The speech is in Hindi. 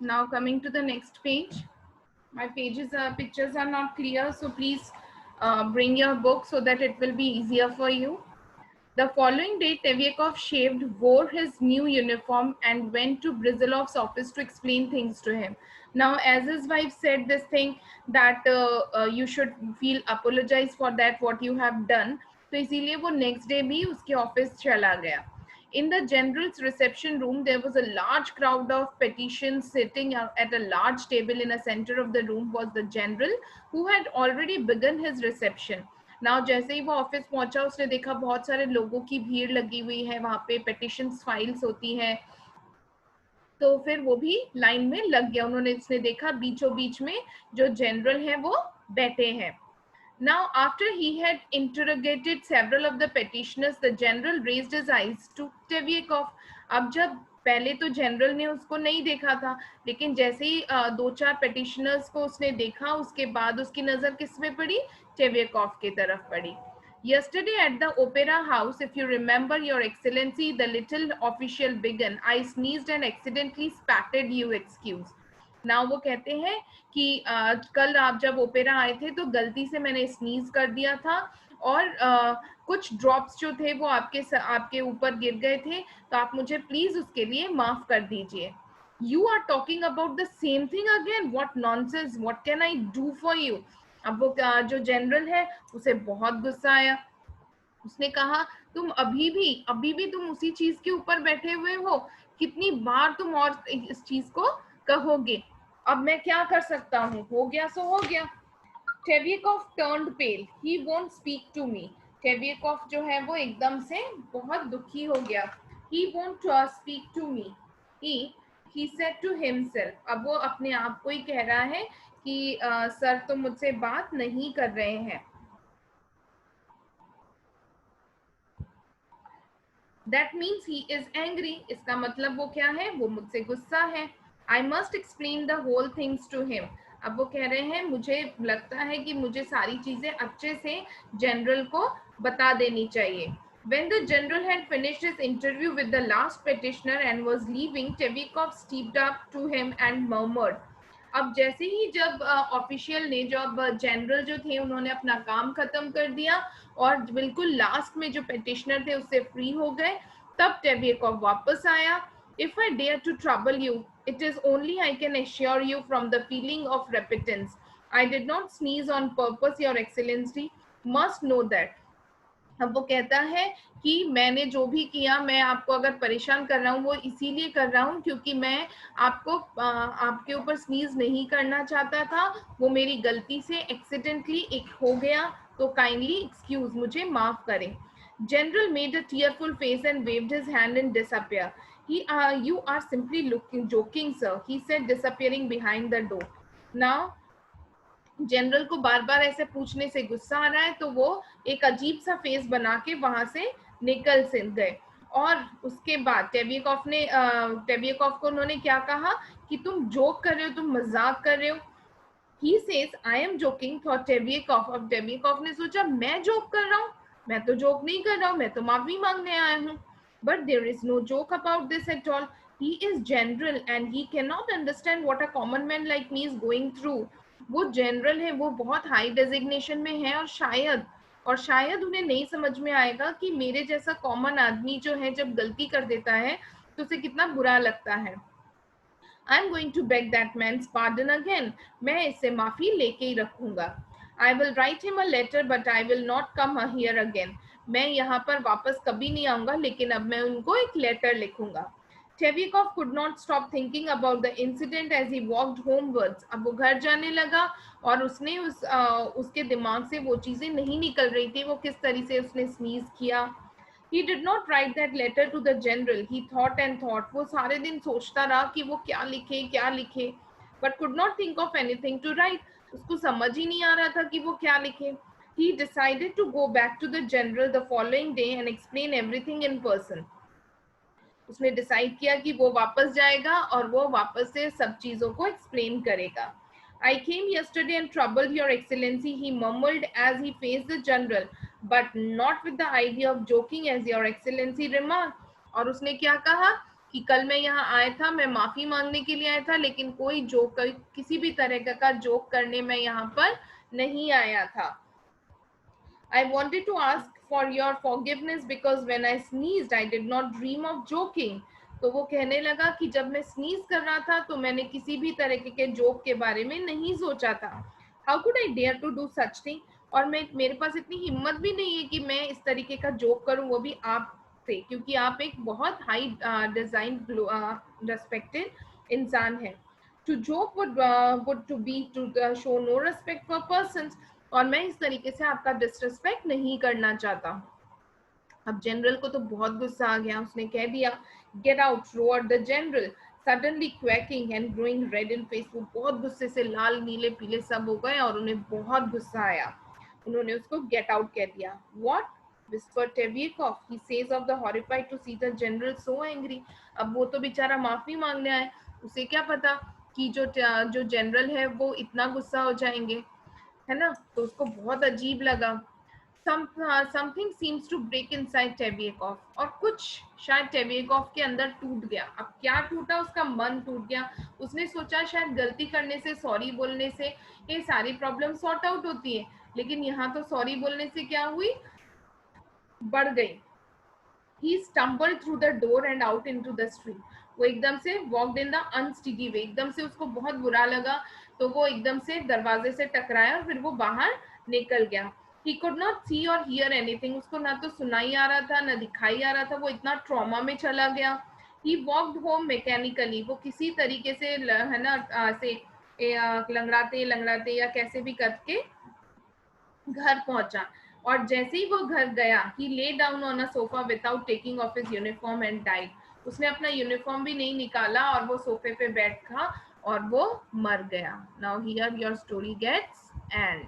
Now coming to the next page. My pictures are not clear, so please bring your book so that it will be easier for you. The following day, Tevyakov shaved, wore his new uniform, and went to Brizilov's office to explain things to him. Now, as his wife said this thing that you should feel apologize for that what you have done, तो इसीलिए वो next day भी उसके office चला गया. In the general's reception room, there was a large crowd of petitions sitting at a large table. In the center of the room was the general, who had already begun his reception. Now जैसे ही वो ऑफिस पहुंचा उसने देखा बहुत सारे लोगों की भीड़ लगी हुई है, वहां पे पेटिशंस फाइल्स होती हैं, तो फिर वो भी लाइन में लग गया. उसने देखा बीचों बीच में जो जनरल है वो बैठे हैं. Now, after he had interrogated several of the petitioners, the general raised his eyes to Tevyakov. अब जब पहले तो जनरल ने उसको नहीं देखा था, लेकिन जैसे ही दो चार पेटिशनर्स को उसने देखा, उसके बाद उसकी नजर किस पे पड़ी? टेव्यकोव की तरफ पड़ी. Yesterday at the Opera House, if you remember, Your Excellency, the little official began, I sneezed and accidentally spatted you, excuse. ना वो कहते हैं कि कल आप जब ओपेरा आए थे तो गलती से मैंने स्नीज कर दिया था और कुछ ड्रॉप्स जो थे वो आपके ऊपर गिर गए थे, तो आप मुझे प्लीज उसके लिए माफ कर दीजिए. You are talking about the same thing again, what nonsense, what can I do for you. अब वो जो जनरल है उसे बहुत गुस्सा आया. उसने कहा तुम अभी भी तुम उसी चीज के ऊपर बैठे हुए हो, कितनी बार तुम और इस चीज को कहोगे. अब मैं क्या कर सकता हूँ, हो गया सो हो गया. Tevyakov turned pale, he won't speak to me. Tevyakov जो है वो एकदम से बहुत दुखी हो गया. He won't speak to me, he said to himself. अब वो अपने आप को ही कह रहा है कि सर तो मुझसे बात नहीं कर रहे हैं. That means he is angry. इसका मतलब वो क्या है, वो मुझसे गुस्सा है. I must explain the whole things to him. अब वो कह रहे हैं मुझे लगता है कि मुझे सारी चीजें अच्छे से जनरल को बता देनी चाहिए. When the general had finished his interview with the last petitioner and was leaving, Tevyakov stepped up to him and murmured. अब जैसे ही जब ऑफिशियल ने, जब जनरल जो थे उन्होंने अपना काम खत्म कर दिया और बिल्कुल लास्ट में जो पेटिशनर थे उससे फ्री हो गए, तब टेव्यकोव वापस आया. If I dare to trouble you, it is only I can assure you from the feeling of repentance. I did not sneeze on purpose, your excellency must know that. अब वो कहता है कि मैंने जो भी किया, मैं आपको अगर परेशान कर रहा हूँ वो इसीलिए कर रहा हूँ क्योंकि मैं आपके ऊपर स्नीज नहीं करना चाहता था, वो मेरी गलती से एक्सीडेंटली एक हो गया, तो काइंडली एक्सक्यूज, मुझे माफ करें. General made a tearful face and waived his hand and disappear. You are simply joking, sir, he said, disappearing behind the door. Now general को बार बार ऐसे पूछने से गुस्सा आ रहा है, तो वो एक अजीब सा फेस बना के वहां से निकल से गए. और उसके बाद टेव्यकोव को उन्होंने क्या कहा कि तुम जोक कर रहे हो, तुम मजाक कर रहे हो. He says, I am joking, thought टेव्यकोव. अब टेव्यकोव ने सोचा मैं जोक कर रहा हूँ, मैं तो जोक नहीं कर रहा हूँ, मैं तो माफी मांगने आया हूँ. But there is no joke about this at all. He is general and he cannot understand what a common man like me is going through. वो जनरल है, वो बहुत हाई डेजिग्नेशन में है और शायद उन्हें नहीं समझ में आएगा कि मेरे जैसा कॉमन आदमी जो है जब गलती कर देता है तो उसे कितना बुरा लगता है. I am going to beg that man's pardon again. मैं इससे माफी लेके ही रखूंगा. I will write him a letter, but I will not come here again. मैं यहाँ पर वापस कभी नहीं आऊंगा, लेकिन अब मैं उनको एक लेटर लिखूंगा. Tevyakov could not stop thinking about the incident as he walked homewards. अब वो घर जाने लगा और उसके दिमाग से वो चीजें नहीं निकल रही थी, वो किस तरह से उसने स्नीज किया. He did not write that letter to the general. He thought and thought. वो सारे दिन सोचता रहा कि वो क्या लिखे, but could not think of anything to write. उसको समझ ही नहीं आ रहा था कि वो क्या लिखे. He decided to go back to the general the following day and explain everything in person. उसने डिसाइड किया कि वो वापस जाएगा और वो वापस से सब चीजों को एक्सप्लेन करेगा. I came yesterday and troubled your excellency, he mumbled as he faced the general, but not with the idea of joking as your excellency remarked. और उसने क्या कहा कि कल मैं यहाँ आया था, मैं माफी मांगने के लिए आया था, लेकिन कोई जोक, किसी भी तरह का जोक करने मैं यहाँ पर नहीं आया था. I wanted to ask for your forgiveness because when I sneezed, I did not dream of joking. तो वो कहने लगा कि जब मैं स्नीज कर रहा था तो मैंने किसी भी तरह के जोक के बारे में नहीं सोचा था. How could I dare to do such thing? और मेरे पास इतनी हिम्मत भी नहीं है कि मैं इस तरीके का जोक करूं, वो भी आपसे, क्योंकि आप एक बहुत हाई डिजाइन रेस्पेक्टेड इंसान है. To joke would to be to show no respect for persons. और मैं इस तरीके से आपका डिसरिस्पेक्ट नहीं करना चाहता. अब जनरल को तो बहुत गुस्सा आ गया. उसने कह दिया, get out, roared the general, suddenly quaking and growing red in face. वो बहुत गुस्से से लाल नीले पीले सब हो गए और उन्हें बहुत गुस्सा आया. उन्होंने उसको गेट आउट कह दिया. What, whispered Tevyakov. He says of the horrified to see the general so angry. अब वो तो बेचारा माफी मांगने आया, उसे क्या पता कि जो जनरल है वो इतना गुस्सा हो जाएंगे, है ना. तो उसको बहुत अजीब लगा. Something seems to break inside Tevyakov. और कुछ शायद टेवियकोव के अंदर टूट गया. अब क्या टूटा, उसका मन टूट गया. उसने सोचा शायद गलती करने से, सॉरी बोलने से ये सारी प्रॉब्लम सॉर्ट आउट होती है, लेकिन यहाँ तो सॉरी बोलने से क्या हुई, बढ़ गई. He stumbled through the door and out into the street. वो एकदम से walked in the unsteady way. एकदम से उसको बहुत बुरा लगा, तो वो एकदम से दरवाजे से टकराया और फिर वो बाहर निकल गया. He could not see or hear anything. उसको ना तो सुनाई आ रहा था, ना दिखाई आ रहा था. वो इतना ट्रॉमा में चला गया. He walked home mechanically. वो किसी तरीके से, है ना, लंगड़ाते लंगड़ाते या कैसे भी करके घर पहुंचा. और जैसे ही वो घर गया, he lay down on a sofa without taking off his uniform and died. उसने अपना यूनिफॉर्म भी नहीं निकाला और वो सोफे पे बैठा और वो मर गया. Now here your story gets end.